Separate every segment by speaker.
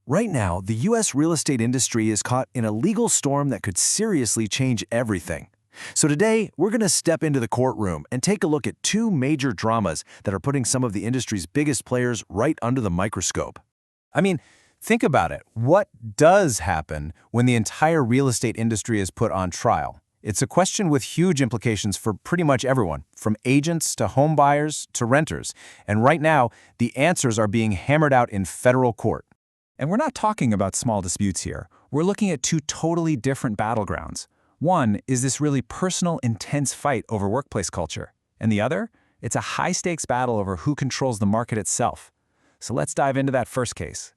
Speaker 1: Right now, the U.S. real estate industry is caught in a legal storm that could seriously change everything. So today, we're going to step into the courtroom and take a look at two major dramas that are putting some of the industry's biggest players right under the microscope.
Speaker 2: I mean, think about it. What does happen when the entire real estate industry is put on trial? It's a question with huge implications for pretty much everyone, from agents to home buyers to renters. And right now, the answers are being hammered out in federal court. And we're not talking about small disputes here. We're looking at two totally different battlegrounds. One is this really personal, intense fight over workplace culture. And the other, it's a high-stakes battle over who controls the market itself. So let's dive into that first case.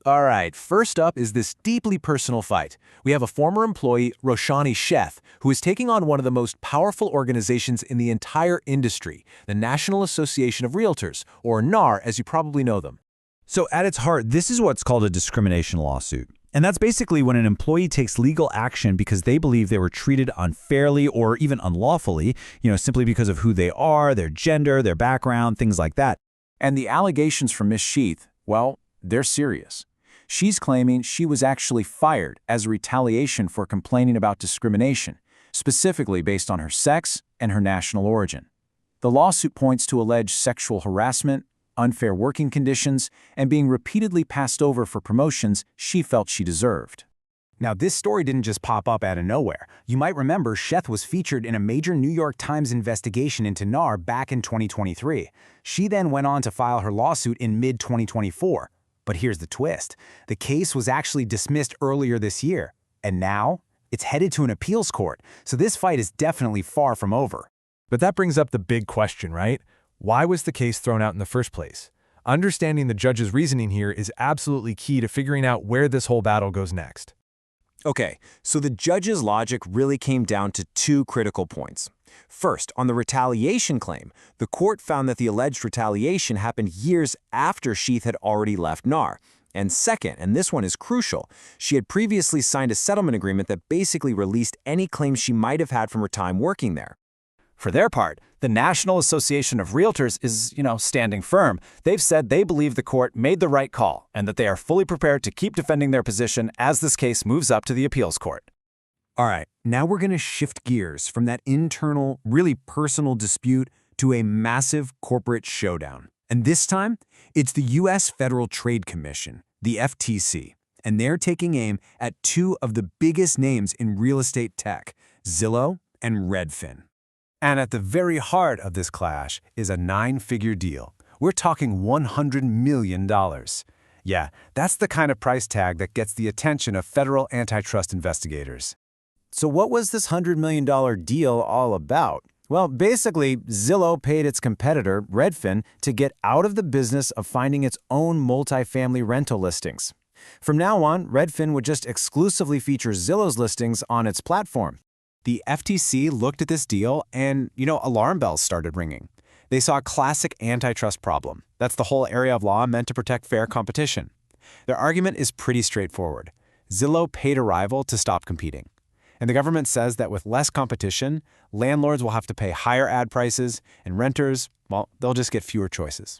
Speaker 1: All right, first up is this deeply personal fight. We have a former employee, Roshani Sheth, who is taking on one of the most powerful organizations in the entire industry, the National Association of Realtors, or NAR, as you probably know them.
Speaker 3: So at its heart, this is what's called a discrimination lawsuit. And that's basically when an employee takes legal action because they believe they were treated unfairly or even unlawfully, simply because of who they are, their gender, their background, things like that.
Speaker 2: And the allegations from Ms. Sheath, well, they're serious. She's claiming she was actually fired as a retaliation for complaining about discrimination, specifically based on her sex and her national origin. The lawsuit points to alleged sexual harassment, unfair working conditions, and being repeatedly passed over for promotions she felt she deserved.
Speaker 4: Now, this story didn't just pop up out of nowhere. You might remember Sheth was featured in a major New York Times investigation into NAR back in 2023. She then went on to file her lawsuit in mid-2024. But here's the twist. The case was actually dismissed earlier this year, and now it's headed to an appeals court, so this fight is definitely far from over.
Speaker 5: But that brings up the big question, right? Why was the case thrown out in the first place? Understanding the judge's reasoning here is absolutely key to figuring out where this whole battle goes next.
Speaker 6: Okay, so the judge's logic really came down to two critical points. First, on the retaliation claim, the court found that the alleged retaliation happened years after Sheath had already left NAR. And second, and this one is crucial, she had previously signed a settlement agreement that basically released any claims she might have had from her time working there.
Speaker 2: For their part, the National Association of Realtors is, standing firm. They've said they believe the court made the right call and that they are fully prepared to keep defending their position as this case moves up to the appeals court.
Speaker 4: All right, now we're going to shift gears from that internal, really personal dispute to a massive corporate showdown. And this time, it's the U.S. Federal Trade Commission, the FTC, and they're taking aim at two of the biggest names in real estate tech, Zillow and Redfin.
Speaker 1: And at the very heart of this clash is a 9-figure deal. We're talking $100 million. Yeah, that's the kind of price tag that gets the attention of federal antitrust investigators.
Speaker 2: So what was this $100 million deal all about? Well, basically, Zillow paid its competitor, Redfin, to get out of the business of finding its own multifamily rental listings. From now on, Redfin would just exclusively feature Zillow's listings on its platform. The FTC looked at this deal and, alarm bells started ringing. They saw a classic antitrust problem. That's the whole area of law meant to protect fair competition. Their argument is pretty straightforward. Zillow paid a rival to stop competing. And the government says that with less competition, landlords will have to pay higher ad prices, and renters, well, they'll just get fewer choices.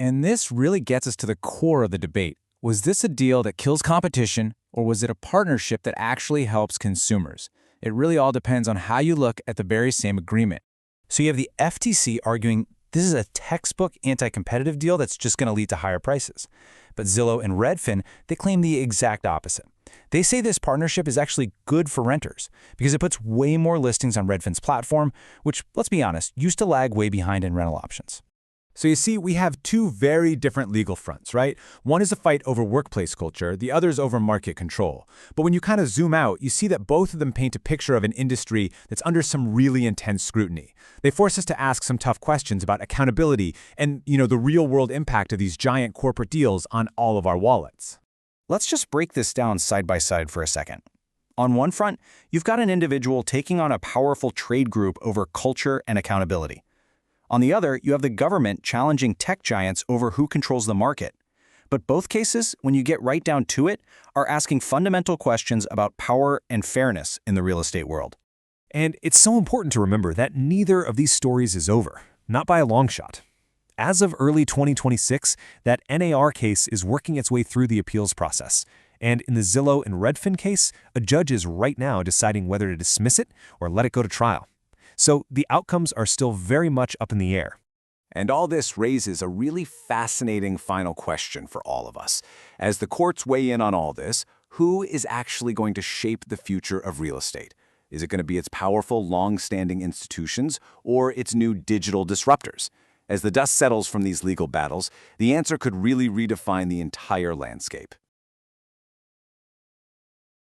Speaker 2: And this really gets us to the core of the debate. Was this a deal that kills competition, or was it a partnership that actually helps consumers? It really all depends on how you look at the very same agreement. So you have the FTC arguing this is a textbook anti-competitive deal that's just going to lead to higher prices. But Zillow and Redfin, they claim the exact opposite. They say this partnership is actually good for renters because it puts way more listings on Redfin's platform, which, let's be honest, used to lag way behind in rental options.
Speaker 5: So you see, we have two very different legal fronts, right? One is a fight over workplace culture, the other is over market control. But when you kind of zoom out, you see that both of them paint a picture of an industry that's under some really intense scrutiny. They force us to ask some tough questions about accountability and, the real-world impact of these giant corporate deals on all of our wallets.
Speaker 4: Let's just break this down side by side for a second. On one front, you've got an individual taking on a powerful trade group over culture and accountability. On the other, you have the government challenging tech giants over who controls the market. But both cases, when you get right down to it, are asking fundamental questions about power and fairness in the real estate world.
Speaker 5: And it's so important to remember that neither of these stories is over, not by a long shot.
Speaker 1: as of early 2026, that NAR case is working its way through the appeals process. And in the Zillow and Redfin case, a judge is right now deciding whether to dismiss it or let it go to trial. So the outcomes are still very much up in the air.
Speaker 6: And all this raises a really fascinating final question for all of us. As the courts weigh in on all this, who is actually going to shape the future of real estate? Is it going to be its powerful, long-standing institutions or its new digital disruptors? As the dust settles from these legal battles, the answer could really redefine the entire landscape.